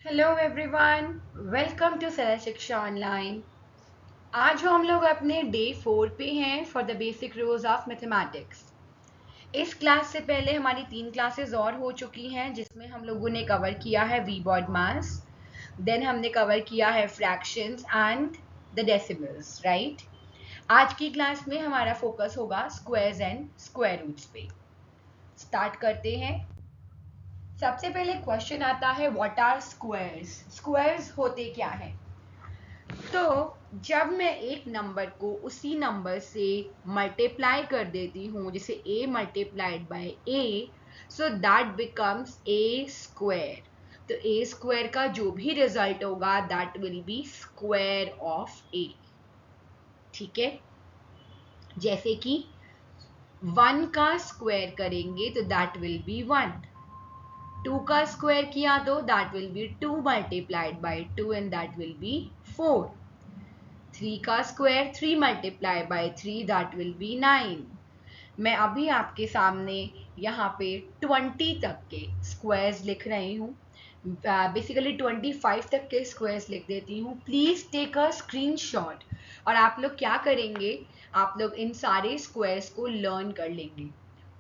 Hello everyone, welcome to Saral Shiksha online. आज हम लोग अपने डे 4 पे हैं for the basic rules of mathematics. इस क्लास से पहले हमारी 3 क्लासेस और हो चुकी हैं जिसमें हम लोगों ने कवर किया है वी बॉड मास, देन हमने कवर किया है fractions and the decimals, right. आज की क्लास में हमारा फोकस होगा स्क्वायर्स एंड स्क्वायर रूट्स पे। स्टार्ट करते हैं। सबसे पहले क्वेश्चन आता है व्हाट आर स्क्वायर्स। स्क्वायर्स होते क्या हैं? तो जब मैं एक नंबर को उसी नंबर से मल्टीप्लाई कर देती हूँ, जैसे a multiplied by a, so that becomes a square. तो a स्क्वायर का जो भी रिजल्ट होगा that will B square of a। ठीक है, जैसे कि 1 का स्क्वायर करेंगे तो दैट विल बी 1, 2 का स्क्वायर किया तो that will be 2 multiplied bye 2 and that will B 4, 3 का square 3 multiply by 3 that will B 9। मैं अभी आपके सामने यहाँ पे 20 तक के स्क्वायर्स लिख रही हूँ, बेसिकली 25 तक के स्क्वायर्स लिख देती हूँ। Please take a screenshot. और आप लोग क्या करेंगे, आप लोग इन सारे स्क्वायर्स को लर्न कर लेंगे।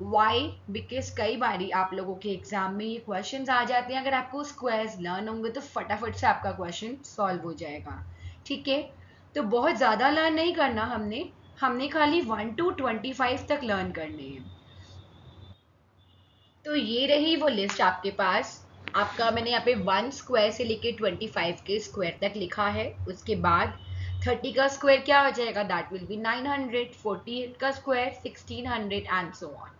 वाई? बिकॉज कई बारी आप लोगों के एग्जाम में ये क्वेश्चंस आ जाते हैं, अगर आपको स्क्वायर्स लर्न होंगे तो फटाफट से आपका क्वेश्चन सॉल्व हो जाएगा। ठीक है, तो बहुत ज़्यादा लर्न नहीं करना हमने खाली 1 to 25 तक लर्न करने हैं। तो ये रही वो लिस्ट आपके पास। आपका मैंने यहाँ पे 1 स्क्वायर से लेके 25 के स्क्वायर तक लिखा है। उसके बाद 30 का स्क्वायर क्या हो जाएगा, दैट विल बी 900, 48 का स्क्वायर 1600 एंड सो ऑन।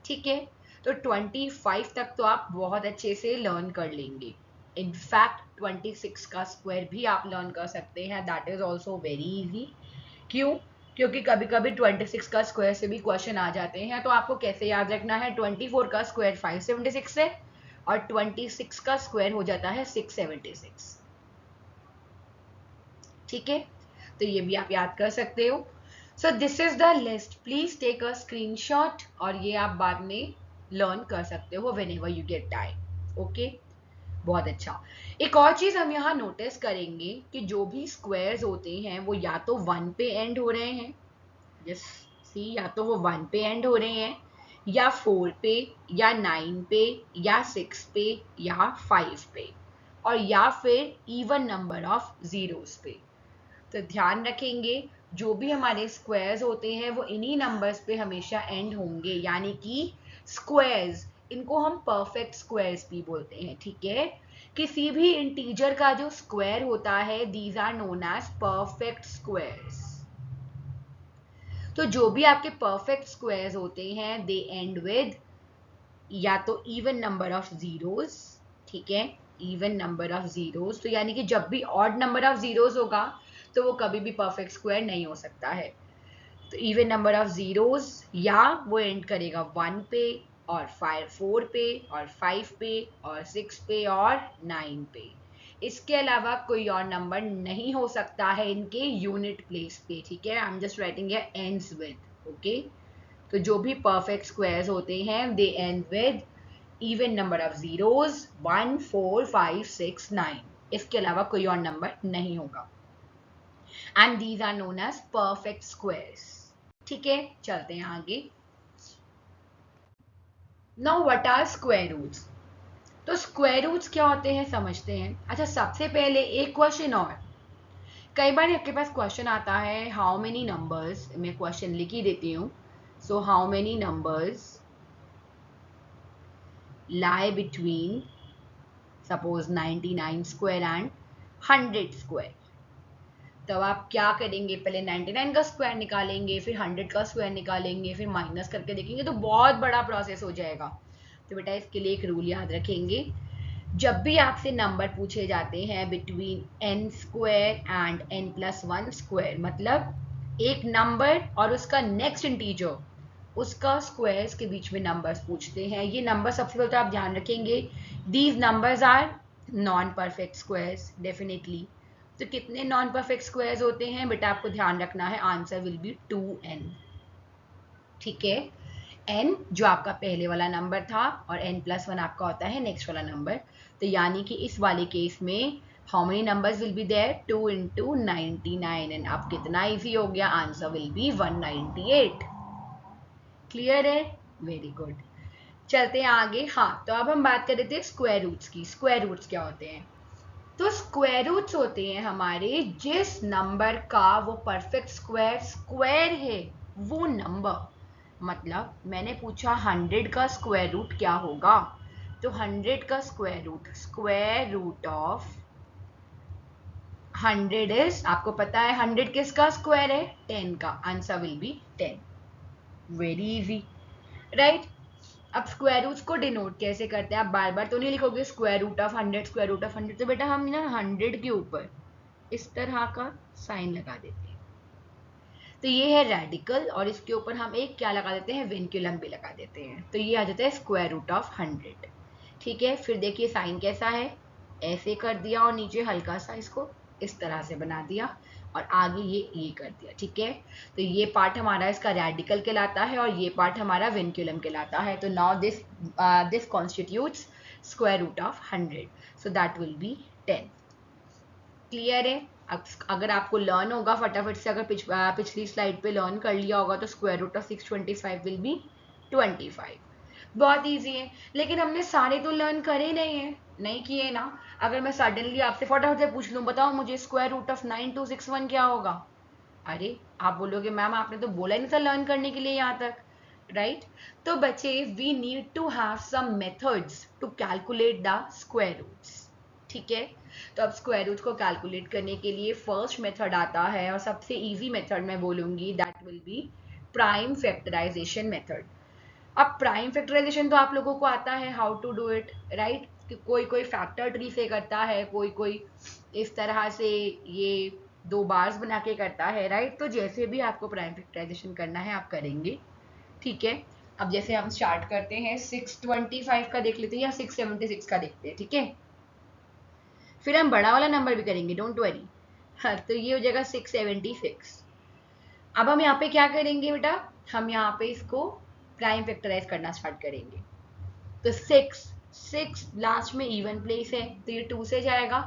ठीक है, तो 25 तक तो आप बहुत अच्छे से लर्न कर लेंगे। इनफैक्ट 26 का स्क्वायर भी आप लर्न कर सकते हैं, that is also very easy. क्यों? क्योंकि कभी कभी 26 का स्क्वायर से भी क्वेश्चन आ जाते हैं। तो आपको कैसे याद रखना है, 24 का स्क्वायर 576 है और 26 का स्क्वायर हो जाता है 676। ठीक है, तो ये भी आप याद कर सकते हो। So this is the list, please take a screenshot और ये आप बाद में लर्न कर सकते हो whenever you get time. Okay, बहुत अच्छा। एक और चीज हम यहाँ नोटिस करेंगे कि जो भी स्क्वायर्स होते हैं वो या तो 1 पे एंड हो रहे हैं, जस्ट सी, या तो वो 1 पे एंड हो रहे हैं या 4 पे या 9 पे या 6 पे या 5 पे, और या फिर इवन नंबर ऑफ जीरोस पे। तो ध्यान रखेंगे जो भी हमारे स्क्वायर्स होते हैं वो इन्हीं नंबर्स पे हमेशा एंड होंगे, यानी कि स्क्वायर्स, इनको हम परफेक्ट स्क्वायर्स भी बोलते हैं। ठीक है, किसी भी इंटीजर का जो स्क्वायर होता है these are known as perfect squares. तो जो भी आपके परफेक्ट स्क्वायर्स होते हैं दे एंड विद या तो इवन नंबर ऑफ जीरोस। ठीक है, इवन नंबर ऑफ जीरोस, तो यानी कि जब भी ऑड नंबर ऑफ जीरोस होगा तो वो कभी भी परफेक्ट स्क्वायर नहीं हो सकता है। तो इवन नंबर ऑफ जीरोस, या वो एंड करेगा 1 पे और 4 पे और 5 पे और 6 पे और 9 पे। इसके अलावा कोई और नंबर नहीं हो सकता है इनके यूनिट प्लेस पे। ठीक है, I am just writing ends with. Okay, तो जो भी परफेक्ट स्क्वायर्स होते हैं they end with even number of zeros 1, 4, 5, 6, 9। इसके अलावा कोई और नंबर नहीं होगा and these are known as perfect squares. ठीक है, चलते हैं आगे। Now what are square roots. तो स्क्वायर रूट्स क्या होते हैं समझते हैं। अच्छा, सबसे पहले एक क्वेश्चन और, कई बार आपके पास क्वेश्चन आता है हाउ मेनी नंबर्स, मैं क्वेश्चन लिख ही देती हूँ। So how many numbers lie between suppose 99 square and 100 square। तब आप क्या करेंगे, पहले 99 का स्क्वायर निकालेंगे, फिर 100 का स्क्वायर निकालेंगे, फिर माइनस करके देखेंगे, तो बहुत बड़ा प्रोसेस हो जाएगा। तो बेटा इसके लिए एक रूल याद रखेंगे, जब भी आपसे नंबर पूछे जाते हैं between n square and n+1 square, मतलब एक नंबर और उसका नेक्स्ट इंटीजर, उसका स्क्वायर्स के बीच में नंबर्स पूछते हैं। ये नंबर सबसे पहले तो आप ध्यान रखेंगे these numbers are non perfect squares definitely. तो कितने नॉन परफेक्ट स्क्वायर्स होते हैं बेटा, आपको ध्यान रखना है, आंसर विल बी 2n। ठीक है, n जो आपका पहले वाला नंबर था और n+1 आपका होता है नेक्स्ट वाला नंबर। तो यानी कि इस वाले केस में how many numbers will be there, 2 into 99, and अब कितना इजी हो गया, आंसर विल बी 198। क्लियर है, वेरी गुड। चलते हैं आगे। हाँ, तो अब हम बात कर रहे थे स्क्वायर रूट्स की। स्क्वायर रूट्स क्या होते हैं? तो स्क्वायर रूट्स होते हैं हमारे जिस नंबर का वो परफेक्ट स्क्वायर स्क्वायर है वो नंबर। मतलब मैंने पूछा 100 का स्क्वायर रूट क्या होगा, तो 100 का स्क्वायर रूट ऑफ 100 इज, आपको पता है 100 किसका स्क्वायर है, 10 का, answer will be 10। Very easy, right. अब स्क्वायर रूट्स को डिनोट कैसे करते हैं? आप बार बार तो नहीं लिखोगे square root of 100 square root of 100, तो बेटा हम ना 100 के ऊपर इस तरह का साइन लगा देते हैं, तो ये है रेडिकल, और इसके ऊपर हम एक क्या लगा देते हैं, विंक्युलम भी लगा देते हैं, तो ये आ जाता है स्क्वायर रूट ऑफ 100। ठीक है, फिर देखिए साइन कैसा है, ऐसे कर दिया और नीचे हल्का सा इसको इस तरह से बना दिया और आगे ये कर दिया। ठीक है, तो ये पार्ट हमारा इसका रेडिकल कहलाता है और ये पार्ट हमारा विंक्युलम कहलाता है। तो now this constitutes square root of 100, so that will be 10। Clear है? अगर आपको लर्न होगा फटाफट से, अगर पिछली स्लाइड पे लर्न कर लिया होगा, तो square root of 625 will be 25। बहुत इजी है, लेकिन हमने सारे तो लर्न करे नहीं है, नहीं किए ना। अगर मैं सडनली आपसे फटाफट से पूछ लूँ, बताओ मुझे स्क्वायर रूट ऑफ 9261 क्या होगा, अरे आप बोलोगे मैम आपने तो बोला ही नहीं था लर्न करने के लिए यहाँ तक, राइट। तो बच्चे we need to have some methods to calculate the square roots. ठीक है, तो अब स्क्वायर रूट को कैलकुलेट करने के लिए फर्स्ट मेथड आता है, और सबसे इजी मेथड मैं बोलूंगी, that will be prime factorisation method. अब प्राइम फैक्टराइजेशन तो आप लोगों को आता है how to do it, right. कोई कोई फैक्टर ट्री से करता है, कोई कोई इस तरह से ये 2 बार्स बना के करता है, राइट। तो जैसे भी आपको प्राइम फैक्टराइजेशन करना है आप करेंगे। ठीक है, अब जैसे हम स्टार्ट करते हैं 625 का देख लेते हैं या 676 का देखते हैं। ठीक है, फिर हम बड़ा वाला नंबर भी करेंगे, डोंट वरी। हाँ, तो ये हो जाएगा 676। अब हम यहाँ पे क्या करेंगे बेटा, हम यहाँ पे इसको प्राइम फैक्टराइज करना स्टार्ट करेंगे। तो 6 लास्ट में इवन प्लेस है, तो ये 2 से जाएगा।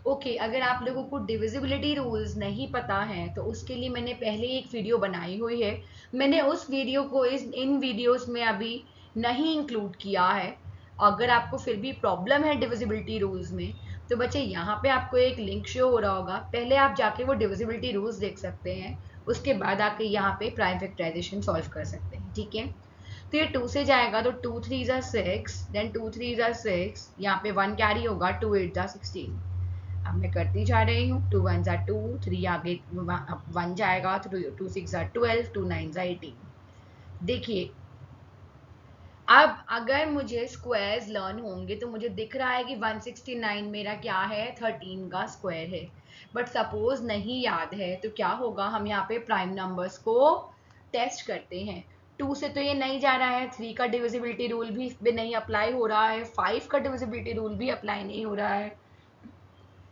ओके, अगर आप लोगों को डिविजिबिलिटी रूल्स नहीं पता है तो उसके लिए मैंने पहले एक वीडियो बनाई हुई है, मैंने उस वीडियो को इन वीडियोस में अभी नहीं इंक्लूड किया है। अगर आपको फिर भी प्रॉब्लम है डिविजिबिलिटी रूल्स में, तो बच्चे यहाँ पे आपको एक लिंक शो हो रहा होगा, पहले आप जाके वो डिविजिबिलिटी रूल्स देख सकते हैं, उसके बाद आके यहाँ पे प्राइम फैक्टराइजेशन सॉल्व कर सकते हैं। ठीक है, तो ये 2 से जाएगा, तो 2 3 ज़ा 6, देन 2 3 ज़ा 6, यहाँ पे 1 कैरी होगा, 2 8 ज़ा 16। अब मैं करती जा रही हूँ, 2 1 ज़ा 2, 3 आगे 1 जाएगा, तो 2 6 ज़ा 12, 2 9 ज़ा 18। देखिए, अब अगर मुझे स्क्वायर्स लर्न होंगे तो मुझे दिख रहा है कि 169 मेरा क्या है, 13 का स्क्वायर है। बट सपोज नहीं याद है, तो क्या होगा, हम यहाँ पे प्राइम नंबर्स को टेस्ट करते हैं। 2 से तो ये नहीं जा रहा है, 3 का डिविजिबिलिटी रूल भी इस पे नहीं अप्लाई हो रहा है, 5 का डिविजिबिलिटी रूल भी अप्लाई नहीं हो रहा है,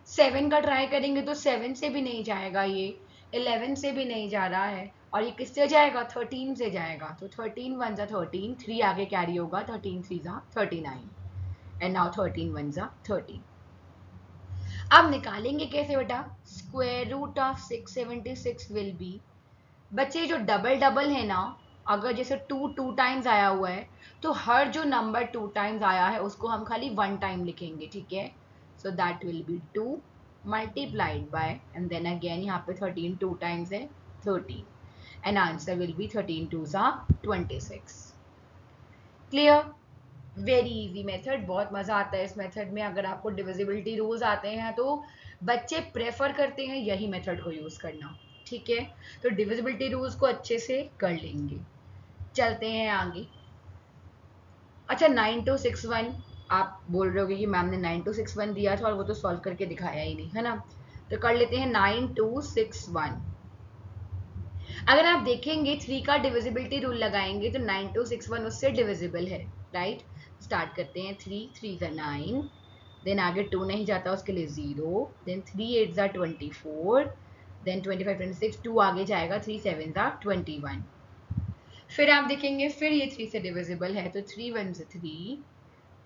7 का ट्राई करेंगे तो 7 से भी नहीं जाएगा, ये 11 से भी नहीं जा रहा है, और ये किससे जाएगा, 13 से जाएगा। तो 13 1 ज़ा 13, 3 आगे कैरी होगा, 13 3 ज़ा 39, एंड नाउ 13 1 ज़ा 13। अब निकालेंगे कैसे बेटा, square root of 676 will be, बच्चे जो डबल डबल है ना, अगर जैसे 2 2 टाइम्स आया हुआ है, तो हर जो नंबर 2 टाइम्स आया है उसको हम खाली 1 टाइम लिखेंगे। ठीक है, so that will be 2 multiplied by, and then again यहाँ पे 13 2 टाइम्स है 13, एंड आंसर विल बी 13 2 ज़ा 26। क्लियर? वेरी इजी मेथड, बहुत मजा आता है इस मेथड में। अगर आपको डिविजिबिलिटी रूल्स आते हैं तो बच्चे प्रेफर करते हैं यही मेथड को यूज करना। ठीक है, तो डिविजिबिलिटी रूल्स को अच्छे से कर लेंगे। चलते हैं आगे। अच्छा, 9261 आप बोल रहे होगे कि मैम ने 9261 दिया था और वो तो सॉल्व करके दिखाया ही नहीं, है ना। तो कर लेते हैं 9261। अगर आप देखेंगे 3 का डिविजिबिलिटी रूल लगाएंगे तो 9261 उससे डिविजिबल है, राइट। स्टार्ट करते हैं, 3 3 ज़ा 9, देन आगे 2 नहीं जाता उसके लिए 0, देन 3 8 ज़ा 24, देन 25 26, 2 आगे जाएगा, 3 7 ज़ा 21। फिर आप देखेंगे फिर ये 3 से डिविजिबल है, तो 3 1 ज़ा 3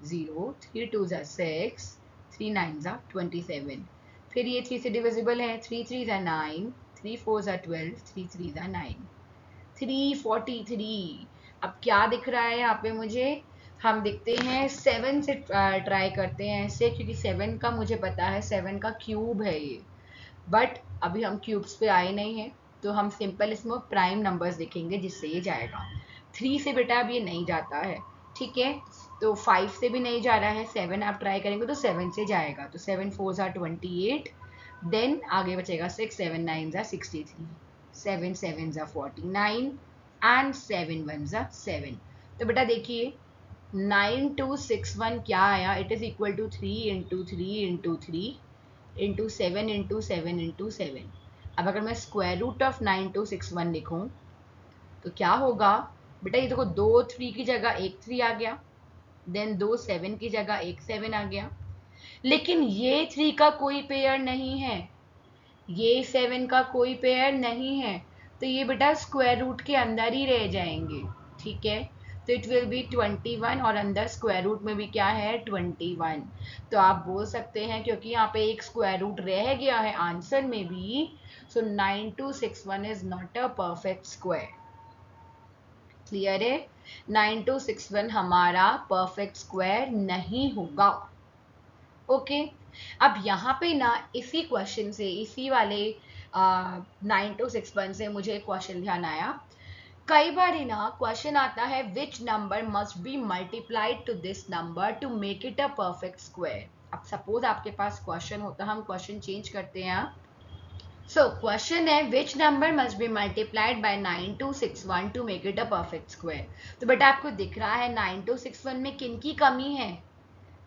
0, 3 2 ज़ा 6, 3 9 ज़ा 27, फिर ये 3 से डिविजिबल है, 3 3 ज़ा 9, 3 4 ज़ा 12, 3 3 ज़ा 9, 343। अब क्या दिख रहा है यहाँ पे मुझे, हम दिखते हैं 7 से ट्राई करते हैं ऐसे, क्योंकि 7 का मुझे पता है 7 का क्यूब है ये, बट अभी हम क्यूब्स पे आए नहीं हैं, तो हम सिंपल इसमें प्राइम नंबर्स देखेंगे जिससे ये जाएगा। 3 से बेटा अब ये नहीं जाता है, ठीक है, तो 5 से भी नहीं जा रहा है, 7 आप ट्राई करेंगे तो 7 से जाएगा, तो 7 4 ज़ा 28, देन आगे बचेगा 6 7 9 ज़ा 63, 7 7 ज़ा 49 एंड 7 1 ज़ा 7। तो बेटा देखिए 9261 क्या आया, it is equal to 3 into 3 into 3 into 7 into 7 into 7। अब अगर मैं स्क्वायर रूट ऑफ 9261 लिखूं तो क्या होगा बेटा, ये देखो 2 3 की जगह एक 3 आ गया, देन 2 7 की जगह एक 7 आ गया, लेकिन ये 3 का कोई पेयर नहीं है, ये 7 का कोई पेयर नहीं है, तो ये बेटा स्क्वायर रूट के अंदर ही रह जाएंगे, ठीक है, तो इट विल बी 21 और अंदर स्क्वायर रूट में भी क्या है 21। तो आप बोल सकते हैं क्योंकि यहाँ पे एक स्क्वायर रूट रह गया है आंसर में भी, सो 9261 is not a perfect square. Clear है, 9261 हमारा परफेक्ट स्क्वायर नहीं होगा। ओके, अब यहाँ पे ना इसी क्वेश्चन से, इसी वाले 9261 से मुझे एक क्वेश्चन ध्यान आया। कई बार ही ना क्वेश्चन आता है which number must be multiplied to this number to make it a perfect square. अब सपोज आपके पास क्वेश्चन होता, हम क्वेश्चन चेंज करते हैं। सो क्वेश्चन है which number must be multiplied by 9261 to make it a perfect square. तो बेटा आपको दिख रहा है 9261 में किन की कमी है,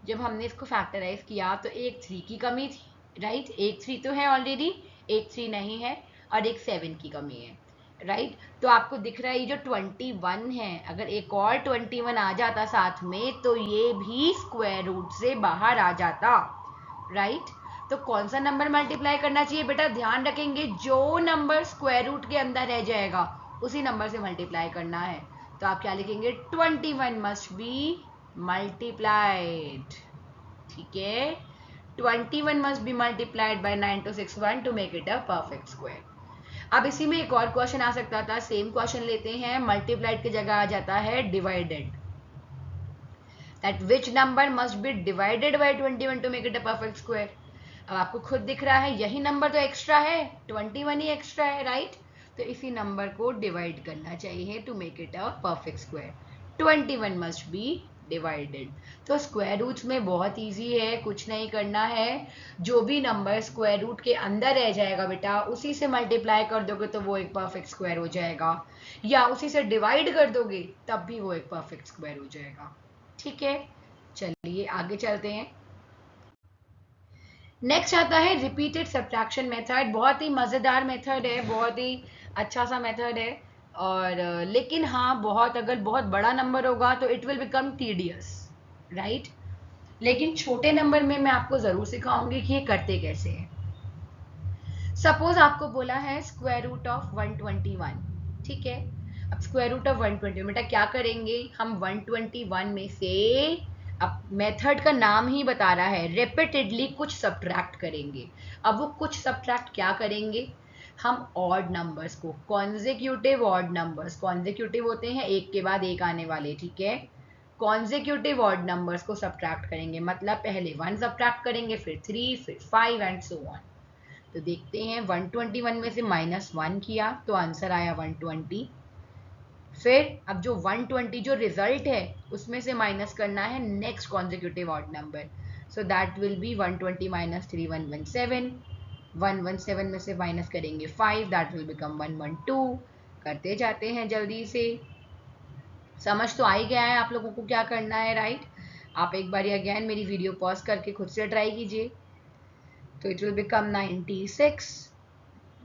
जब हमने इसको फैक्टराइज किया तो एक 3 की कमी थी, राइट, एक 3 तो है ऑलरेडी, एक 3 नहीं है, और एक 7 की कमी है, राइट। तो आपको दिख रहा है ये जो 21 है, अगर एक और 21 आ जाता साथ में तो ये भी स्क्वायर रूट से बाहर आ जाता, राइट। तो कौन सा नंबर मल्टीप्लाई करना चाहिए बेटा, ध्यान रखेंगे जो नंबर स्क्वायर रूट के अंदर रह जाएगा उसी नंबर से मल्टीप्लाई करना है। तो आप क्या लिखेंगे, 21 मस्ट बी multiplied, ठीक है, 21 must be multiplied by 9261 to make it a perfect square। अब इसी में एक और क्वेश्चन आ सकता था, सेम क्वेश्चन लेते हैं, मल्टीप्लाइड की जगह आ जाता है divided, that which number must be divided by 21 to make it a perfect square। अब आपको खुद दिख रहा है यही नंबर तो एक्स्ट्रा है, 21 ही एक्स्ट्रा है, राइट, तो इसी नंबर को डिवाइड करना चाहिए to make it a perfect square. 21 must be divided. तो स्क्वायर रूट्स में बहुत इजी है, कुछ नहीं करना है, जो भी नंबर स्क्वायर रूट के अंदर रह जाएगा बेटा उसी से मल्टीप्लाई कर दोगे तो वो एक परफेक्ट स्क्वायर हो जाएगा, या उसी से डिवाइड कर दोगे तब भी वो एक परफेक्ट स्क्वायर हो जाएगा, ठीक है। चलिए आगे चलते हैं। नेक्स्ट आता है रिपीटेड सब्ट्रैक्शन मेथड। बहुत ही मज़ेदार मेथड है, बहुत ही अच्छा सा मेथड है, और लेकिन हाँ बहुत, अगर बहुत बड़ा नंबर होगा तो it will become tedious, right, लेकिन छोटे नंबर में मैं आपको ज़रूर सिखाऊंगी कि ये करते कैसे हैं। सपोज आपको बोला है स्क्वायर रूट ऑफ 121, ठीक है, अब स्क्वायर रूट ऑफ 121 बेटा क्या करेंगे हम, 121 में से, अब मेथड का नाम ही बता रहा है रिपीटेडली कुछ सब्ट्रैक्ट करेंगे। अब वो कुछ सब्ट्रैक्ट क्या करेंगे, हम ऑड नंबर्स को, कॉन्जिक्यूटिव ऑड नंबर्स, कॉन्जिक्यूटिव होते हैं एक के बाद एक आने वाले, ठीक है, कॉन्जिक्यूटिव ऑड नंबर्स को सब्ट्रैक्ट करेंगे, मतलब पहले 1 सब्ट्रैक्ट करेंगे, फिर 3, फिर 5 एंड सो ऑन। तो देखते हैं 121 में से -1 किया तो आंसर आया 120, फिर अब जो 120 जो रिजल्ट है उसमें से माइनस करना है next consecutive odd number, so that will B 120 minus 3 117, 117 में से माइनस करेंगे 5, दैट विल बिकम 112। करते जाते हैं जल्दी से, समझ तो आ ही गया है आप लोगों को क्या करना है, राइट। आप एक बार अगेन मेरी वीडियो पॉज करके खुद से ट्राई कीजिए। तो इट विल बिकम 96,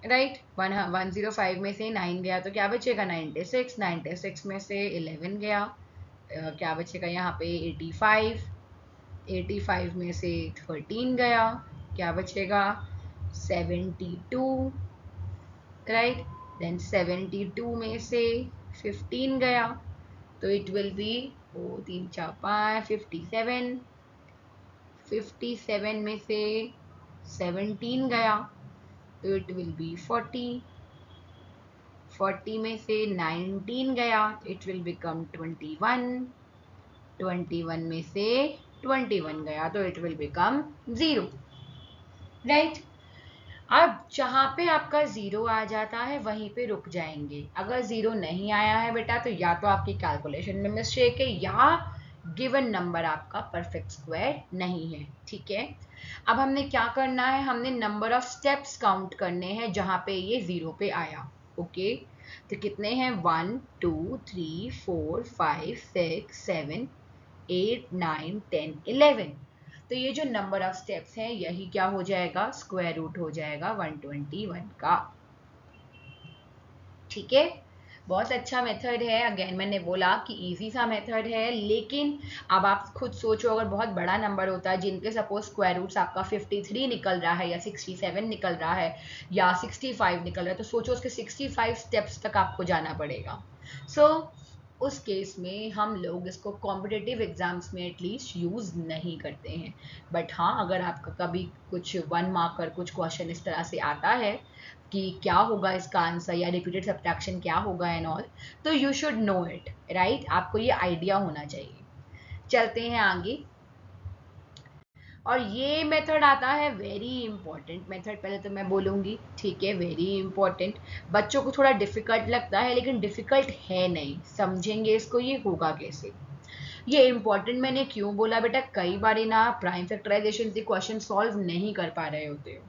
राइट, 105 में से 9 गया तो क्या बचेगा 96, 96 में से 11 गया, क्या बचेगा यहाँ पे 85, 85 में से 13 गया, क्या बचेगा 72, राइट, देन 72 में से 15 गया तो इट विल बी 4 3 4 5 57, 57 में से 17 गया तो इट विल बी 40। 40 में से 19 गया तो इट विल बिकम 21। 21 में से 21 गया तो इट विल बिकम 0, राइट। अब जहां पे आपका 0 आ जाता है वहीं पे रुक जाएंगे। अगर 0 नहीं आया है बेटा तो या तो आपकी कैलकुलेशन में मिस्टेक है या गिवन नंबर आपका परफेक्ट स्क्वायर नहीं है, ठीक है। अब हमने क्या करना है, हमने नंबर ऑफ स्टेप्स काउंट करने हैं जहां पे ये 0 पे आया। ओके, तो कितने हैं, 1 2 3 4 5 6 7 8 9 10 11। तो ये जो नंबर ऑफ स्टेप्स हैं यही क्या हो जाएगा, स्क्वायर रूट हो जाएगा 121 का, ठीक है। बहुत अच्छा मेथड है, अगेन मैंने बोला कि इजी सा मेथड है, लेकिन अब आप खुद सोचो अगर बहुत बड़ा नंबर होता है जिनके सपोज स्क्वायर रूट्स आपका 53 निकल रहा है या 67 निकल रहा है या 65 निकल रहा है, तो सोचो उसके 65 स्टेप्स तक आपको जाना पड़ेगा। सो उस केस में हम लोग इसको कॉम्पिटिटिव एग्जाम्स में एटलीस्ट यूज़ नहीं करते हैं। बट हाँ, अगर आपका कभी कुछ 1 मार्कर कुछ क्वेश्चन इस तरह से आता है कि क्या होगा इसका आंसर या रिपीटेड सब्ट्रैक्शन क्या होगा एंड ऑल, तो you should know it, right. आपको ये आइडिया होना चाहिए। चलते हैं आगे। और ये मेथड आता है वेरी इंपॉर्टेंट मेथड, पहले तो मैं बोलूँगी, ठीक है, वेरी इंपॉर्टेंट। बच्चों को थोड़ा डिफिकल्ट लगता है लेकिन डिफिकल्ट है नहीं, समझेंगे इसको ये होगा कैसे। ये इंपॉर्टेंट मैंने क्यों बोला बेटा, कई बार ना प्राइम फैक्टराइजेशन से क्वेश्चन सॉल्व नहीं कर पा रहे होते हो,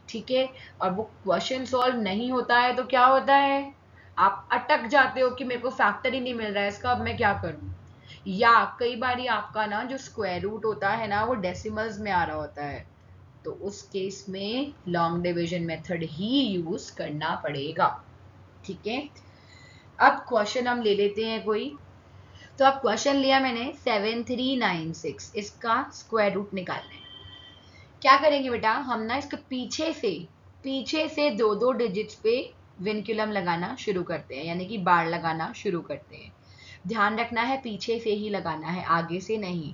ठीक है। और वो क्वेश्चन सॉल्व नहीं होता है तो क्या होता है, आप अटक जाते हो कि मेरे को फैक्टर ही नहीं मिल रहा है इसका, अब मैं क्या करूं। या कई बार आपका ना जो स्क्वायर रूट होता है ना वो डेसिमल्स में आ रहा होता है, तो उस केस में लॉन्ग डिवीजन मेथड ही यूज करना पड़ेगा, ठीक है। अब क्वेश्चन हम ले लेते हैं कोई। तो अब क्वेश्चन लिया मैंने 7396, इसका स्क्वायर रूट निकालना है। क्या करेंगे बेटा, हम ना इसके पीछे से दो दो डिजिट्स पे विनक्यूलम लगाना शुरू करते हैं, यानी कि बार लगाना शुरू करते हैं। ध्यान रखना है पीछे से ही लगाना है, आगे से नहीं।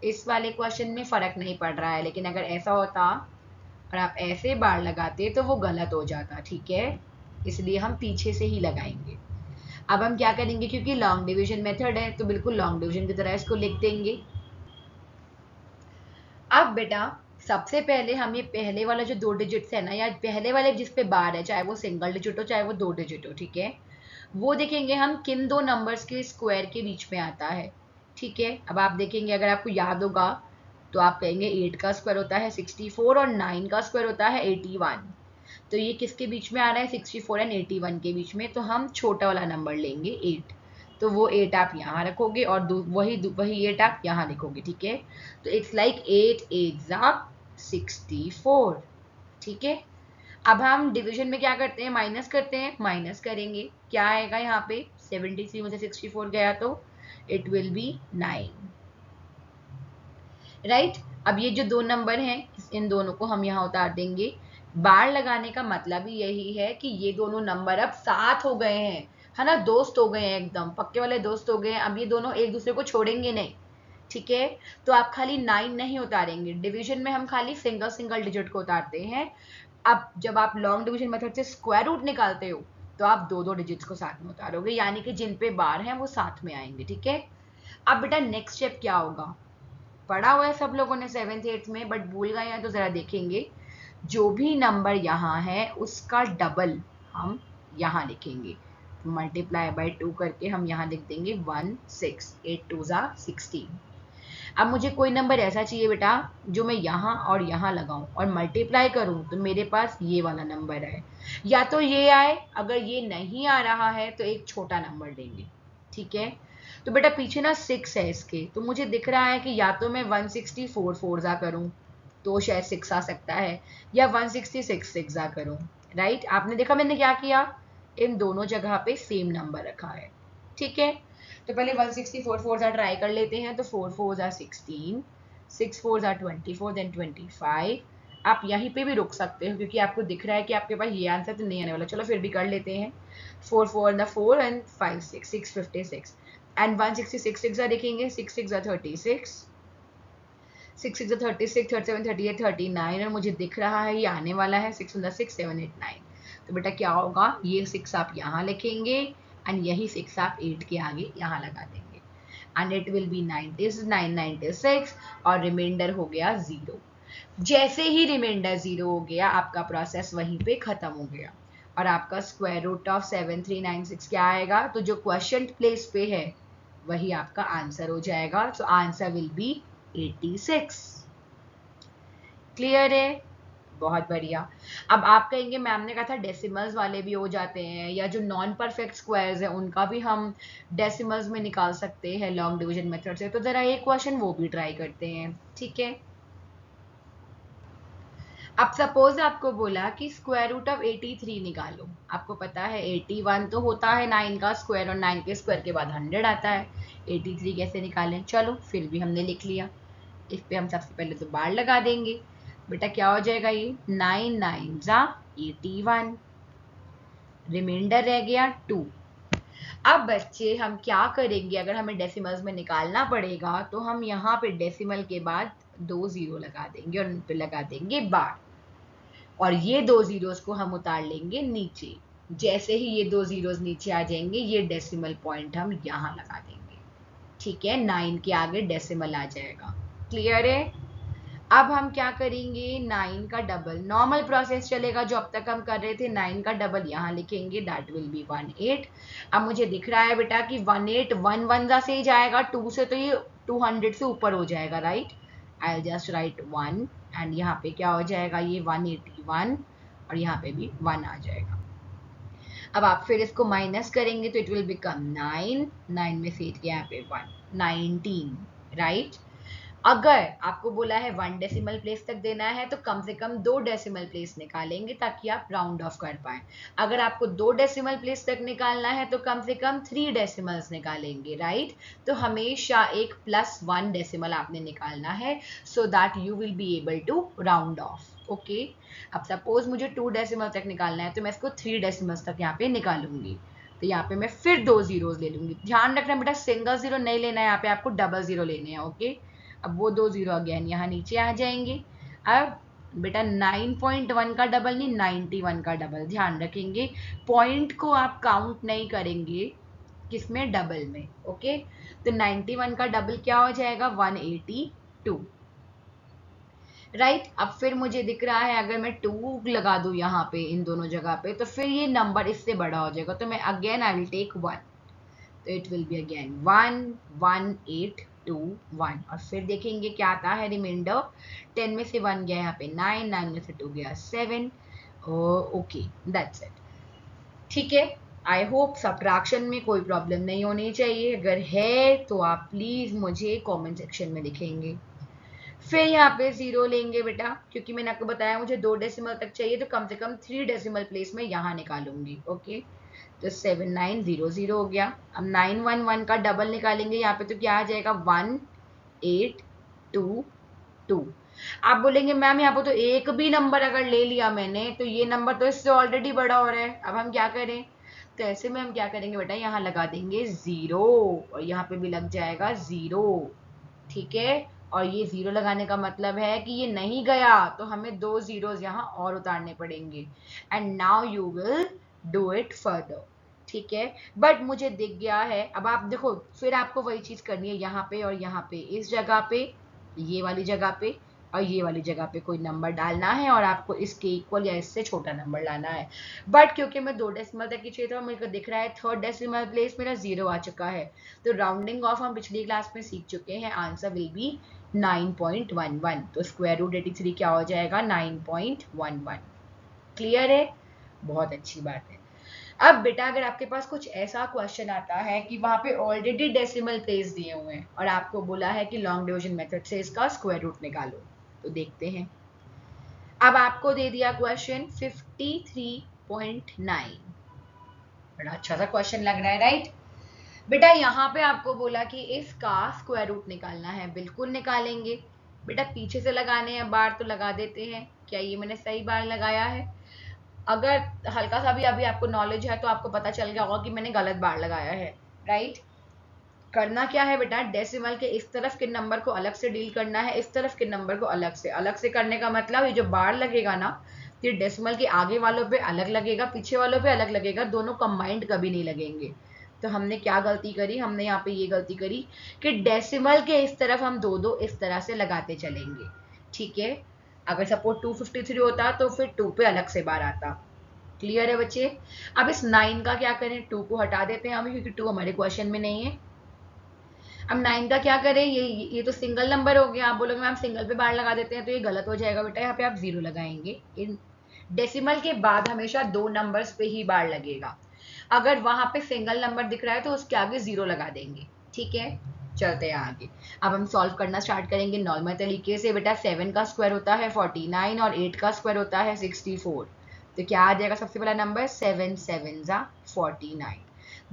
इस वाले क्वेश्चन में फर्क नहीं पड़ रहा है, लेकिन अगर ऐसा होता और आप ऐसे बार लगाते तो वो गलत हो जाता, ठीक है। इसलिए हम पीछे से ही लगाएंगे। अब हम क्या करेंगे, क्योंकि लॉन्ग डिवीजन मेथड है तो बिल्कुल लॉन्ग डिवीजन की तरह इसको लिख देंगे। अब बेटा सबसे पहले हम ये पहले वाला जो 2 डिजिट्स है ना, या पहले वाले जिस पे बार है, चाहे वो सिंगल डिजिट हो चाहे वो 2 डिजिट हो, ठीक है, वो देखेंगे हम किन दो नंबर्स के स्क्वायर के बीच में आता है, ठीक है। अब आप देखेंगे, अगर आपको याद होगा तो आप कहेंगे 8 का स्क्वायर होता है 64 और 9 का स्क्वायर होता है 81। तो ये किसके बीच में आ रहा है, 64 एंड 81 के बीच में, तो हम छोटा वाला नंबर लेंगे 8। तो वो 8 आप यहाँ रखोगे और वही 8 आप यहाँ लिखोगे, ठीक है। तो इट्स लाइक 8 8 ज़ा 64, ठीक है। अब हम डिवीजन में क्या करते हैं, माइनस करते हैं, माइनस करेंगे, क्या आएगा यहाँ पे, 73 में से 64 गया तो इट विल बी 9, राइट। अब ये जो दो नंबर हैं इन दोनों को हम यहाँ उतार देंगे। बार लगाने का मतलब ही यही है कि ये दोनों नंबर अब साथ हो गए हैं, है ना, दोस्त हो गए हैं, एकदम पक्के वाले दोस्त हो गए हैं। अब ये दोनों एक दूसरे को छोड़ेंगे नहीं, ठीक है। तो आप खाली 9 नहीं उतारेंगे, डिवीजन में हम खाली सिंगल सिंगल डिजिट को उतारते हैं। अब जब आप लॉन्ग डिवीजन मेथड से स्क्वायर रूट निकालते हो तो आप दो दो डिजिट्स को साथ में उतारोगे, यानी कि जिन पे बार हैं वो साथ में आएंगे, ठीक है। अब बेटा नेक्स्ट स्टेप क्या होगा, पढ़ा हुआ है सब लोगों ने 7th 8th में, बट भूल गए हैं तो जरा देखेंगे। जो भी नंबर यहाँ है उसका डबल हम यहाँ लिखेंगे, मल्टीप्लाई बाय 2 करके हम यहाँ लिख देंगे 16, 8 2 ज़ा 16। अब मुझे कोई नंबर ऐसा चाहिए बेटा जो मैं यहाँ और यहाँ लगाऊं और मल्टीप्लाई करूं तो मेरे पास ये वाला नंबर है, या तो ये आए, अगर ये नहीं आ रहा है तो एक छोटा नंबर लेंगे, ठीक है। तो बेटा पीछे ना 6 है इसके, तो मुझे दिख रहा है कि या तो मैं 164 4 जा करूं तो शायद 6 आ सकता है, या 166 6 जा करूं, राइट। आपने देखा मैंने क्या किया, इन दोनों जगह पे सेम नंबर रखा है, ठीक है। तो पहले 164 4 जा ट्राई कर लेते हैं, तो 4 4 जा 16, 6 4 जा 24, देन 25। आप यहीं पे भी रुक सकते हो क्योंकि आपको दिख रहा है कि आपके पास ये आंसर तो नहीं आने वाला, चलो फिर भी कर लेते हैं। 4 4 4 एंड 5 6 656 एंड 166 6 जा देखेंगे, 6 6 जा 36, 6 6 36, 37 38 39, और मुझे दिख रहा है ये आने वाला है 6 6 7 8 9। तो बेटा क्या होगा, ये 6 आप यहाँ लिखेंगे एंड यही 6 आप 8 के आगे यहाँ लगा देंगे एंड इट विल बी 996 और रिमाइंडर हो गया 0। जैसे ही रिमाइंडर 0 हो गया आपका प्रोसेस वहीं पे खत्म हो गया और आपका स्क्वायर रूट ऑफ 7396 क्या आएगा, तो जो क्वेश्चन प्लेस पे है वही आपका आंसर हो जाएगा। So answer will B 86। Clear है, बहुत बढ़िया। अब आप कहेंगे मैम ने कहा था डेसिमल्स वाले भी हो जाते हैं, या जो नॉन परफेक्ट स्क्वायर्स है उनका भी हम डेसिमल्स में निकाल सकते हैं लॉन्ग डिवीजन मेथड से, तो जरा एक क्वेश्चन वो भी ट्राई करते हैं। ठीक है, अब सपोज आपको बोला कि स्क्वायर रूट ऑफ 83 निकालो। आपको पता है 81 तो होता है 9 का स्क्वायर और 9 के स्क्वायर के बाद 100 आता है। 83 कैसे निकालें, चलो फिर भी हमने लिख लिया। इस पे हम सबसे पहले तो बार लगा देंगे। बेटा क्या हो जाएगा, ये 9 9 जा 81, रिमाइंडर रह गया 2। अब बच्चे हम क्या करेंगे, अगर हमें डेसिमल्स में निकालना पड़ेगा तो हम यहाँ पे डेसिमल के बाद 2 0 लगा देंगे और उन पे लगा देंगे बार, और ये 2 जीरोस को हम उतार लेंगे नीचे। जैसे ही ये 2 जीरोस नीचे आ जाएंगे ये डेसिमल पॉइंट हम यहाँ लगा देंगे। ठीक है, 9 के आगे डेसिमल आ जाएगा। क्लियर है, अब हम क्या करेंगे, 9 का डबल नॉर्मल प्रोसेस चलेगा जो अब तक हम कर रहे थे। 9 का डबल यहाँ लिखेंगे, दैट विल बी 18। अब मुझे दिख रहा है बेटा कि 18 1 1 से ही जाएगा, 2 से तो ये 200 से ऊपर हो जाएगा, right. I just right 1 and यहाँ पे क्या हो जाएगा, ये 181 और यहाँ पे भी 1 आ जाएगा। अब आप फिर इसको माइनस करेंगे तो इट विल बिकम 9 9 में से यहाँ पे 1 19, राइट। अगर आपको बोला है 1 डेसिमल प्लेस तक देना है तो कम से कम 2 डेसिमल प्लेस निकालेंगे ताकि आप राउंड ऑफ कर पाए। अगर आपको 2 डेसिमल प्लेस तक निकालना है तो कम से कम 3 डेसिमल्स निकालेंगे, राइट। तो हमेशा एक +1 डेसिमल आपने निकालना है so that you will be able to round off. Okay, अब सपोज मुझे 2 डेसिमल तक निकालना है तो मैं इसको 3 डेसिमल्स तक यहाँ पे निकालूंगी। तो यहाँ पे मैं फिर 2 जीरोस ले लूंगी। ध्यान रखना बेटा सिंगल जीरो नहीं लेना है, यहाँ पे आपको डबल जीरो लेने हैं। ओके, अब वो 2 जीरो अगेन यहाँ नीचे आ जाएंगे। अब बेटा 9.1 का डबल नहीं 91 का डबल, ध्यान रखेंगे पॉइंट को आप काउंट नहीं करेंगे, किसमें, डबल में। ओके, तो 91 का डबल क्या हो जाएगा, 182, राइट। अब फिर मुझे दिख रहा है अगर मैं 2 लगा दूं यहाँ पे इन दोनों जगह पे तो फिर ये नंबर इससे बड़ा हो जाएगा, तो मैं अगेन आई विल टेक 1, तो इट विल बी अगेन 1 1 8 2 1 और फिर देखेंगे क्या आता है रिमाइंडर। 10 में से 1 गया यहाँ पे 9 9 में से 2 गया 7। Okay, that's it. ठीक है, आई होप सब्ट्रैक्शन में कोई प्रॉब्लम नहीं होनी चाहिए, अगर है तो आप प्लीज मुझे कमेंट सेक्शन में लिखेंगे। फिर यहाँ पे 0 लेंगे बेटा, क्योंकि मैंने आपको बताया मुझे 2 डेसिमल तक चाहिए तो कम से कम 3 डेसिमल प्लेस में यहाँ निकालूंगी। ओके, तो 7900 हो गया। अब 911 का डबल निकालेंगे यहाँ पे तो क्या आ जाएगा, 1822। आप बोलेंगे मैम यहाँ पे तो एक भी नंबर अगर ले लिया मैंने तो ये नंबर तो इससे ऑलरेडी बड़ा हो रहा है, अब हम क्या करें। तो ऐसे में हम क्या करेंगे बेटा, यहाँ लगा देंगे 0 और यहाँ पे भी लग जाएगा 0। ठीक है, और ये 0 लगाने का मतलब है कि ये नहीं गया तो हमें 2 जीरोस यहाँ और उतारने पड़ेंगे। And now you will do it further. ठीक है, बट मुझे दिख गया है। अब आप देखो फिर आपको वही चीज करनी है, यहाँ पे और यहाँ पे, इस जगह पे, ये वाली जगह पे और ये वाली जगह पे कोई नंबर डालना है और आपको इसके इक्वल या इससे छोटा नंबर लाना है। बट क्योंकि मैं 2 डेसिमल तक की चाहिए था, मुझे दिख रहा है 3rd डेसिमल प्लेस मेरा 0 आ चुका है, तो राउंडिंग ऑफ हम पिछली क्लास में सीख चुके हैं। आंसर विल बी 9.11, तो स्क्वायर रूट 83 क्या हो जाएगा, 9.11। क्लियर है, बहुत अच्छी बात है। अब बेटा अगर आपके पास कुछ ऐसा क्वेश्चन आता है कि वहां पे ऑलरेडी डेसिमल प्लेस दिए हुए हैं और आपको बोला है कि लॉन्ग डिवीजन मेथड से इसका स्क्वायर रूट निकालो, तो देखते हैं। अब आपको दे दिया क्वेश्चन 53.9, बड़ा अच्छा सा क्वेश्चन लग रहा है, राइट। बेटा यहाँ पे आपको बोला कि इसका स्क्वायर रूट निकालना है, बिल्कुल निकालेंगे। बेटा पीछे से लगाने हैं बार तो लगा देते हैं, क्या ये मैंने सही बार लगाया है। अगर हल्का सा भी अभी आपको नॉलेज है तो आपको पता चल गया होगा कि मैंने गलत बार लगाया है, राइट। करना क्या है बेटा, डेसिमल के इस तरफ के नंबर को अलग से डील करना है, इस तरफ के नंबर को अलग से करने का मतलब ये जो बार लगेगा ना, ये डेसिमल के आगे वालों पे अलग लगेगा, पीछे वालों पे अलग लगेगा, दोनों कंबाइंड कभी नहीं लगेंगे। तो हमने क्या गलती करी, हमने यहाँ पे ये गलती करी कि डेसिमल के इस तरफ हम दो दो इस तरह से लगाते चलेंगे, ठीक है। अगर सपोज 253 होता तो फिर 2 पे अलग से बार आता। क्लियर है बच्चे। अब इस 9 का क्या करें, 2 को हटा देते हैं हम, क्योंकि 2 हमारे क्वेश्चन में नहीं है। अब 9 का क्या करें, ये तो सिंगल नंबर हो गया। आप बोलोगे मैम सिंगल पे बार लगा देते हैं, तो ये गलत हो जाएगा बेटा, यहाँ पे आप 0 लगाएंगे। इन डेसिमल के बाद हमेशा 2 नंबर्स पे ही बार लगेगा। अगर वहां पे सिंगल नंबर दिख रहा है तो उसके आगे 0 लगा देंगे, ठीक है। चलते हैं आगे। अब हम सॉल्व करना स्टार्ट करेंगे नॉर्मल तरीके से। बेटा 7 का स्क्वायर होता है 49 और 8 का स्क्वायर होता है 64। तो क्या आ जाएगा सबसे पहला नंबर, 7 7 जा 49।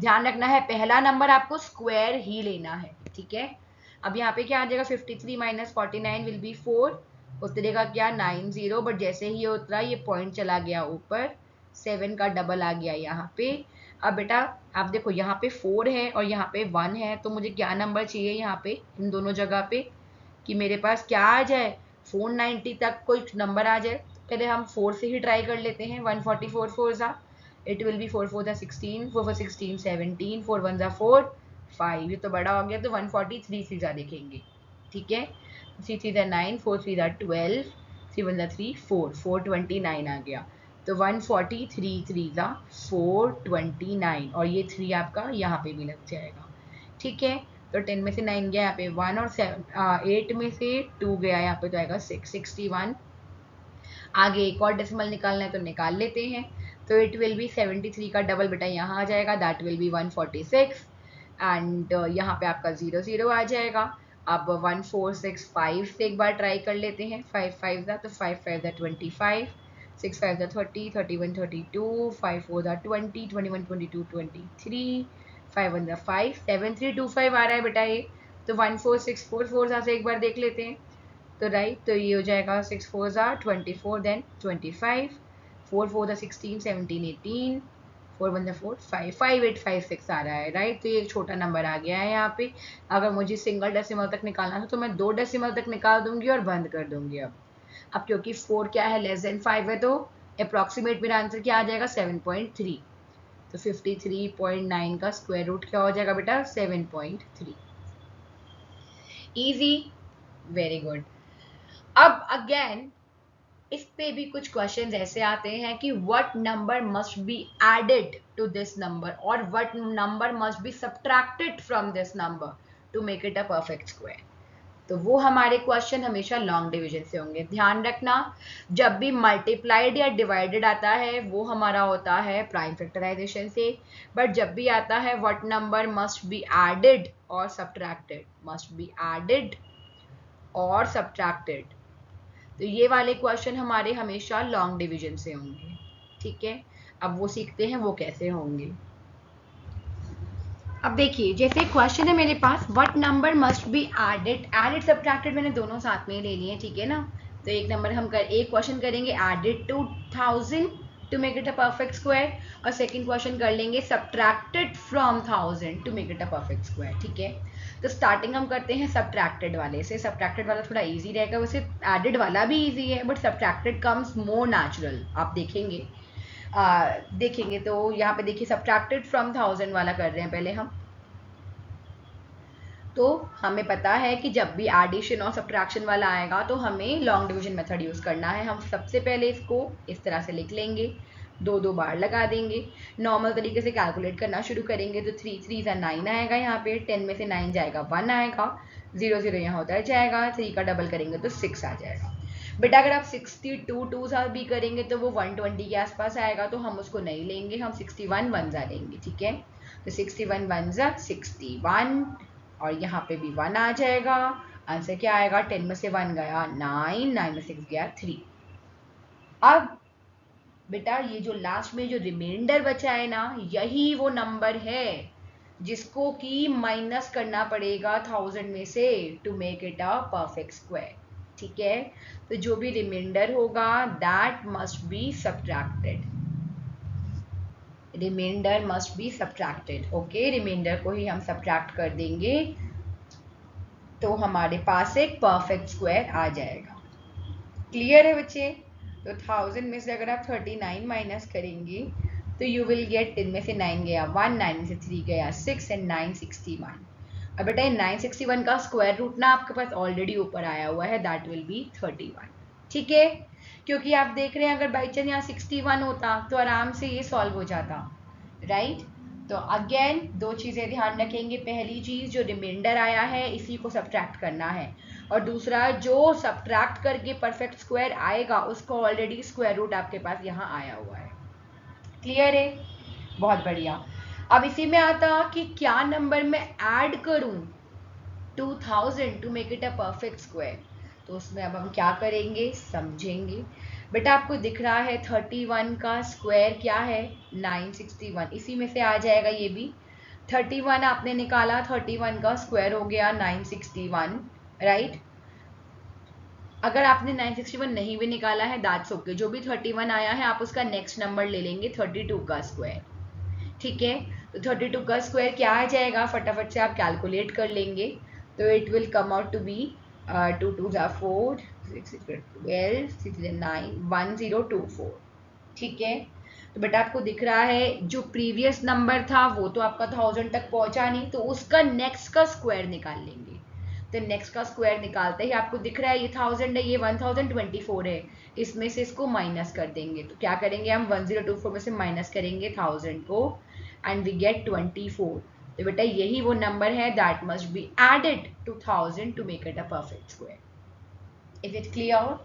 ध्यान रखना है पहला नंबर आपको स्क्वायर ही लेना है, ठीक है। अब यहाँ पे क्या आ जाएगा, 53 माइनस 49 विल बी 4। उतरेगा क्या, 90, बट जैसे ही ये उतरा ये पॉइंट चला गया ऊपर, 7 का डबल आ गया यहाँ पे। अब बेटा आप देखो यहाँ पे 4 है और यहाँ पे 1 है, तो मुझे क्या नंबर चाहिए यहाँ पे इन दोनों जगह पे, कि मेरे पास क्या आ जाए, 490 तक कोई नंबर आ जाए। पहले हम 4 से ही ट्राई कर लेते हैं। 144 4 जा, इट विल बी 4 4 16, 4 4 16 17, 4 1 जा 4 5, ये तो बड़ा हो गया, तो 143 3 जा देखेंगे, ठीक है। 3 3 जा 9, 4 3 जा 12, 3 1 जा 3 4, 429 आ गया। तो 143 3 जा 429, और ये 3 आपका यहाँ पे भी लग जाएगा, ठीक है। तो 10 में से 9 गया यहाँ पे 1, और 8 में से 2 गया यहाँ पे, तो आएगा 6 61। आगे एक और डेसिमल निकालना है तो निकाल लेते हैं। तो इट विल बी 73 का डबल बेटा यहाँ आ जाएगा, दैट विल बी 146, एंड यहाँ पे आपका 0 0 आ जाएगा। अब 1465 से एक बार ट्राई कर लेते हैं। 5 5 दा, तो 5 5 दा 25, 6 5 दा 30, 31 32, 5 4 दा 20, 21 22 23, 5 1 दा 5, 7325 आ रहा है बेटा ये। तो 14644 से एक बार देख लेते हैं। तो राइट, तो ये हो जाएगा 6 4 ज़ा 24, देन 25, 4 4 ज़ा 16 17 18, 4 1 ज़ा 4 5 5 8 5 6 आ रहा है, राइट। तो ये एक छोटा नंबर आ गया है यहाँ पे। अगर मुझे सिंगल डेसिमल तक निकालना था तो मैं 2 डेसिमल तक निकाल दूंगी और बंद कर दूंगी। अब क्योंकि 4 क्या है, लेस देन 5 है, तो अप्रॉक्सीमेट मेरा आंसर क्या आ जाएगा, 7.3। तो 53.9 का स्क्वायर रूट क्या हो जाएगा बेटा, 7.3। Easy, very good. अब अगेन इस पे भी कुछ क्वेश्चंस ऐसे आते हैं कि what number must be added to this number और what number must be subtracted from this number to make it a perfect square. तो वो हमारे क्वेश्चन हमेशा लॉन्ग डिवीजन से होंगे। ध्यान रखना, जब भी मल्टीप्लाइड या डिवाइडेड आता है वो हमारा होता है प्राइम फैक्टराइजेशन से, बट जब भी आता है what number must be added और सब्ट्रैक्टेड, मस्ट बी एडेड और सब्ट्रैक्टेड, तो ये वाले क्वेश्चन हमारे हमेशा लॉन्ग डिवीजन से होंगे, ठीक है। अब वो सीखते हैं वो कैसे होंगे। अब देखिए जैसे क्वेश्चन है मेरे पास, what number must be added, added subtracted मैंने दोनों साथ में ले लिए, ठीक है ना। तो एक नंबर हम एक क्वेश्चन करेंगे added to 1000 to make it a perfect square, और सेकंड क्वेश्चन कर लेंगे subtracted from 1000 to make it a perfect square, ठीक है। तो स्टार्टिंग हम करते हैं सब्ट्रैक्टेड वाले से। सब्ट्रैक्टेड वाला थोड़ा इजी रहेगा, वैसे एडेड वाला भी इजी है, but subtracted comes more natural, आप देखेंगे। देखेंगे तो यहाँ पे देखिए सब्ट्रैक्टेड फ्रॉम 1000 वाला कर रहे हैं पहले हम। तो हमें पता है कि जब भी एडिशन और सब्ट्रैक्शन वाला आएगा तो हमें लॉन्ग डिवीजन मेथड यूज करना है। हम सबसे पहले इसको इस तरह से लिख लेंगे, 2 बार लगा देंगे, नॉर्मल तरीके से कैलकुलेट करना शुरू करेंगे। तो 3 3 ज़ा 9 आएगा, यहाँ पे 10 में से 9 जाएगा 1 आएगा, 0 0 यहाँ उतर जाएगा, 3 का डबल करेंगे तो 6 आ जाएगा। बेटा अगर आप 62 2 सा भी करेंगे तो वो 120 के आसपास आएगा, तो हम उसको नहीं लेंगे, हम 61 1 ज़ा लेंगे, ठीक है। तो 61 1 ज़ा 61, और यहाँ पे भी 1 आ जाएगा। आंसर क्या आएगा, 10 में से 1 गया 9, 9 में 6 गया 3। अब बेटा ये जो लास्ट में जो रिमाइंडर बचा है ना, यही वो नंबर है जिसको कि माइनस करना पड़ेगा 1000 में से to make it a perfect square, ठीक है। तो जो भी रिमाइंडर होगा that must be subtracted. Remainder must be subtracted. Okay, remainder को ही हम सब्ट्रैक्ट कर देंगे तो हमारे पास एक परफेक्ट स्क्वायर आ जाएगा। क्लियर है बच्चे? तो 1000 में से अगर आप 39 माइनस करेंगे तो यू विल गेट, 10 में से 9 गया 1, 9 में से 3 गया 6 एंड 9 61। अब बेटा 961 का स्क्वायर रूट ना आपके पास ऑलरेडी ऊपर आया हुआ है, दैट विल बी 31। ठीक है, क्योंकि आप देख रहे हैं अगर बाई चांस यहाँ 61 होता तो आराम से ये सॉल्व हो जाता, राइट? तो अगेन दो चीज़ें ध्यान रखेंगे, पहली चीज़ जो रिमाइंडर आया है इसी को सब्ट्रैक्ट करना है, और दूसरा जो सब्ट्रैक्ट करके परफेक्ट स्क्वायर आएगा उसको ऑलरेडी स्क्वायर रूट आपके पास यहाँ आया हुआ है। क्लियर है? बहुत बढ़िया। अब इसी में आता कि क्या नंबर में ऐड करूं 2000 to make it a perfect square. तो उसमें अब हम क्या करेंगे समझेंगे। बेटा आपको दिख रहा है 31 का स्क्वायर क्या है 961, इसी में से आ जाएगा ये भी। 31 आपने निकाला, 31 का स्क्वायर हो गया 961, राइट? अगर आपने 961 नहीं भी निकाला है दैट्स ओके, जो भी 31 आया है आप उसका नेक्स्ट नंबर ले लेंगे 32 का स्क्वायर। ठीक है, तो 32 का स्क्वायर क्या आ जाएगा फटाफट से आप कैलकुलेट कर लेंगे। तो it will come out to be 2 2 4 6 12 6 9 1024। ठीक है, तो बेटा आपको दिख रहा है जो प्रीवियस नंबर था वो तो आपका 1000 तक पहुंचा नहीं, तो उसका नेक्स्ट का स्क्वायर निकाल लेंगे। तो नेक्स्ट का स्क्वायर निकालते ही आपको दिख रहा है ये 1000 है, ये 1024 है, इसमें से इसको माइनस कर देंगे। तो क्या करेंगे हम 1024 में से माइनस करेंगे 1000 को एंड वी गेट 24। तो बेटा यही वो नंबर है that must be added to 1000 to make it a perfect square. Is it clear?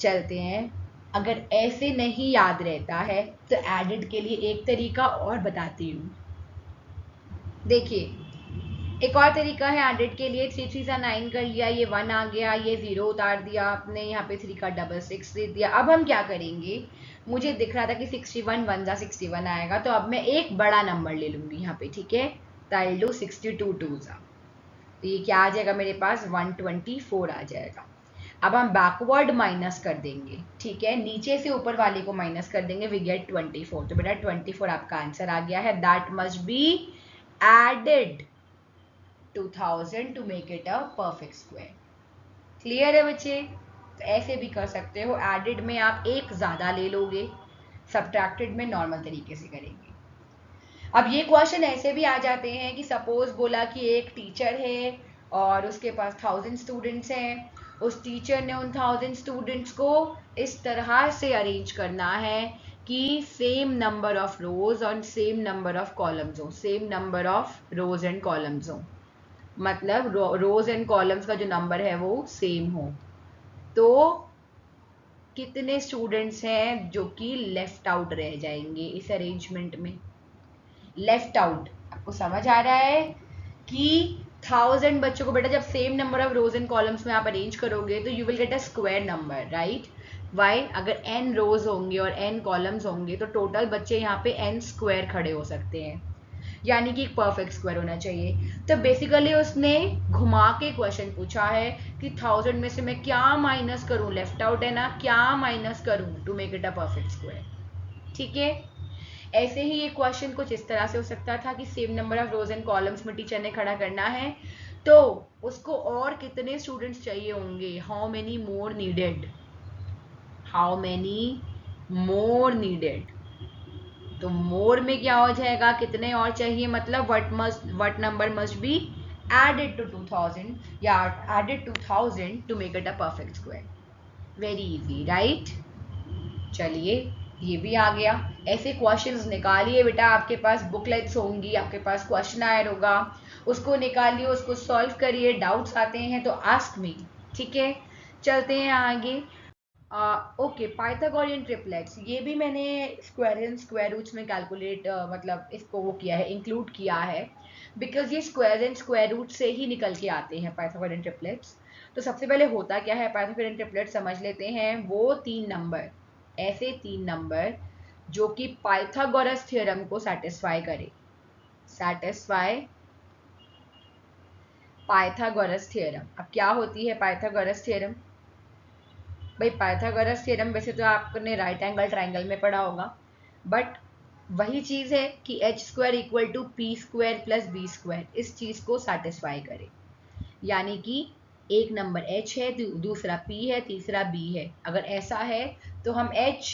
चलते हैं। अगर ऐसे नहीं याद रहता है तो एडेड के लिए एक तरीका और बताती हूँ। देखिए एक और तरीका है एडेड के लिए, 3 3 सा 9 कर लिया, ये 1 आ गया, ये 0 उतार दिया आपने, यहाँ पे 3 का डबल 6 दे दिया। अब हम क्या करेंगे, मुझे दिख रहा था कि 61 1 जा 61 आएगा, तो अब मैं एक बड़ा नंबर ले लूंगी यहाँ पे। ठीक है, तो आई डू 62 2 जा, तो ये क्या आ जाएगा मेरे पास 124 आ जाएगा। अब हम बैकवर्ड माइनस कर देंगे, ठीक है, नीचे से ऊपर वाले को माइनस कर देंगे, वी गेट 24। तो बेटा 24 आपका आंसर आ गया है, that must be added 2000 to make it a perfect square. Clear है बच्चे? तो ऐसे भी कर सकते हो, एडेड में आप एक ज्यादा ले लोगे, सब्ट्रैक्टेड में नॉर्मल तरीके से करेंगे। अब ये क्वेश्चन ऐसे भी आ जाते हैं कि सपोज बोला कि एक टीचर है और उसके पास 1000 स्टूडेंट्स हैं, उस टीचर ने उन 1000 स्टूडेंट्स को इस तरह से अरेंज करना है कि सेम नंबर ऑफ रोज और सेम नंबर ऑफ कॉलम्स हो, same number of rows and columns हो, मतलब रोज एंड कॉलम्स का जो नंबर है वो सेम हो। तो कितने स्टूडेंट्स हैं जो कि लेफ्ट आउट रह जाएंगे इस अरेंजमेंट में? लेफ्ट आउट आपको समझ आ रहा है कि 1000 बच्चों को बेटा जब same number of rows and columns में आप अरेंज करोगे तो you will get a square number, right? Why? अगर n रोज होंगे और n कॉलम्स होंगे तो टोटल बच्चे यहाँ पे n स्क्वायर खड़े हो सकते हैं, यानी कि एक परफेक्ट स्क्वायर होना चाहिए। तो बेसिकली उसने घुमा के क्वेश्चन पूछा है कि 1000 में से मैं क्या माइनस करूं, लेफ्ट आउट है ना, क्या माइनस करूं to make it a perfect square. ठीक है, ऐसे ही ये क्वेश्चन कुछ इस तरह से हो सकता था कि same number of rows and columns में टीचर ने खड़ा करना है, तो उसको और कितने स्टूडेंट्स चाहिए होंगे, how many more needed, how many more needed. तो मोर में क्या हो जाएगा, कितने और चाहिए, मतलब what number must be added to 2000 या added to 1000 to make it a perfect square. Very easy, right? चलिए ये भी आ गया। ऐसे क्वेश्चंस निकालिए बेटा, आपके पास बुकलेट्स होंगी, आपके पास क्वेश्चन आयर होगा, उसको निकालिए, उसको सॉल्व करिए, डाउट्स आते हैं तो आस्क मी। ठीक है, चलते हैं आगे। ओके, पाइथागोरियन ट्रिपलेट्स, ये भी मैंने स्क्वायर एंड स्क्वायर रूट्स में कैलकुलेट मतलब इसको वो किया है, इंक्लूड किया है, बिकॉज ये स्क्वायर एंड स्क्वायर रूट से ही निकल के आते हैं पाइथागोरियन ट्रिपलेट्स। तो सबसे पहले होता क्या है पाइथागोरियन ट्रिपलेट्स समझ लेते हैं। वो 3 नंबर, ऐसे 3 नंबर जो कि पाइथागोरस थ्योरम को सेटिस्फाई करे, सेटिस्फाई पाइथागोरस थ्योरम। अब क्या होती है पाइथागोरस थ्योरम? भाई पाइथागोरस थ्योरम वैसे तो आपने राइट एंगल ट्राइंगल में पढ़ा होगा, बट वही चीज़ है कि H square equal to P square plus B square इस चीज़ को सेटिस्फाई करे, यानी कि एक नंबर h है, दूसरा p है, तीसरा b है। अगर ऐसा है तो हम h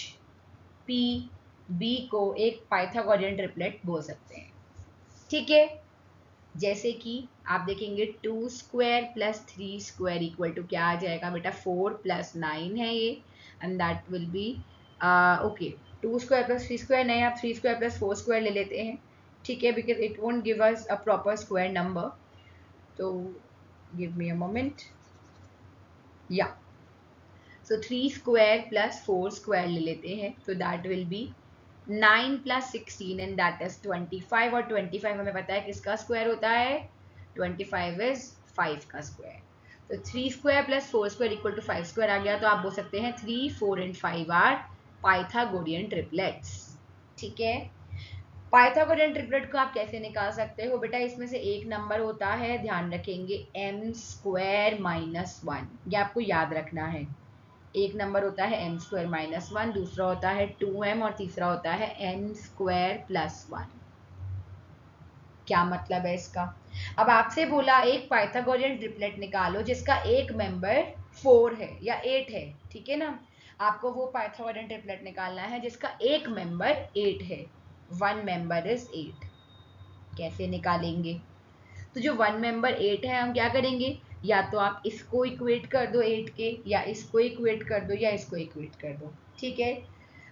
p b को एक पाइथागोरियन ट्रिपलेट बोल सकते हैं। ठीक है, जैसे कि आप देखेंगे 2 square plus 3 square equal to क्या आ जाएगा बेटा, 4 प्लस 9 है ये, and that will be okay 2 square plus 3 square नहीं, आप 3 स्क्वायर प्लस 4 स्क्वायर ले लेते हैं। ठीक है, because it won't give us a proper square number, तो गिव मी अ मोमेंट, या सो 3 स्क्वायर प्लस 4 स्क्वायर ले लेते हैं, तो that will B 9 plus 16 and that is 25, और 25 हमें पता है किसका स्क्वायर होता है, 25 इज 5 का स्क्वायर। तो 3 square plus 4 square equal to 5 square आ गया, तो आप बोल सकते हैं 3, 4 एंड 5 आर पाइथागोरियन ट्रिपलेट्स। ठीक है, पाइथागोरियन ट्रिपलेट को आप कैसे निकाल सकते हो बेटा, इसमें से एक नंबर होता है, ध्यान रखेंगे, m स्क्वायर माइनस 1, ये आपको याद रखना है। एक नंबर होता है m स्क्वायर माइनस 1, दूसरा होता है 2m और तीसरा होता है n स्क्वायर प्लस 1। क्या मतलब है इसका? अब आपसे बोला एक पाइथागोरियन ट्रिपलेट निकालो जिसका एक मेंबर 4 है या 8 है, ठीक है ना, आपको वो पाइथागोरियन ट्रिपलेट निकालना है जिसका एक मेंबर 8 है, वन मेंबर इज 8। कैसे निकालेंगे? तो जो वन मेंबर 8 है हम क्या करेंगे, या तो आप इसको इक्वेट कर दो 8 के, या इसको इक्वेट कर दो, या इसको इक्वेट कर दो। ठीक है,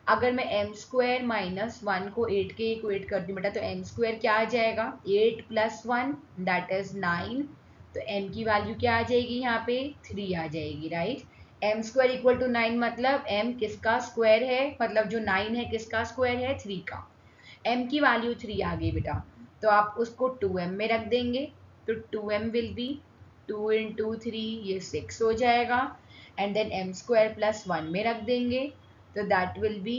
अगर मैं m स्क्वायर माइनस 1 को 8 के इक्वेट कर दूं बेटा, तो m स्क्वायर क्या आ जाएगा, 8 प्लस 1 दैट इज 9, तो m की वैल्यू क्या आ जाएगी, यहाँ पे 3 आ जाएगी, right. m square equal to 9 मतलब m किसका स्क्वायर है, मतलब जो 9 है किसका स्क्वायर है, 3 का। m की वैल्यू 3 आ गई बेटा, तो आप उसको 2m में रख देंगे, तो 2m विल बी 2 इंटू 3, ये 6 हो जाएगा, and then m square plus 1 में रख देंगे, तो that will be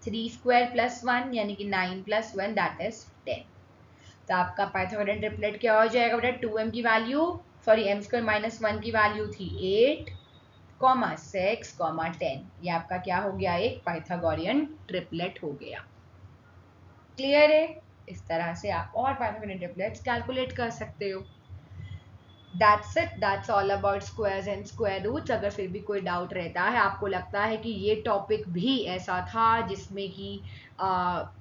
3 square plus 1 यानी कि 9 प्लस 1 दैट इज 10। तो आपका पाइथागोरियन ट्रिपलेट क्या हो जाएगा बेटा, 2m की value, sorry m square minus 1 की वैल्यू थी 8, 6, 10, ये आपका क्या हो गया, एक पाइथागोरियन ट्रिपलेट हो गया। क्लियर है? इस तरह से आप और पाइथागोरियन ट्रिपलेट्स कैलकुलेट कर सकते हो। That's it, that's all about squares and square roots. अगर फिर भी कोई डाउट रहता है, आपको लगता है कि ये टॉपिक भी ऐसा था जिसमें कि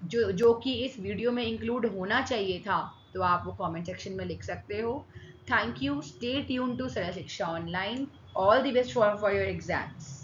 जो कि इस वीडियो में इंक्लूड होना चाहिए था, तो आप वो कमेंट सेक्शन में लिख सकते हो। Thank you, stay tune to Saral Shiksha online, all the best for your exams.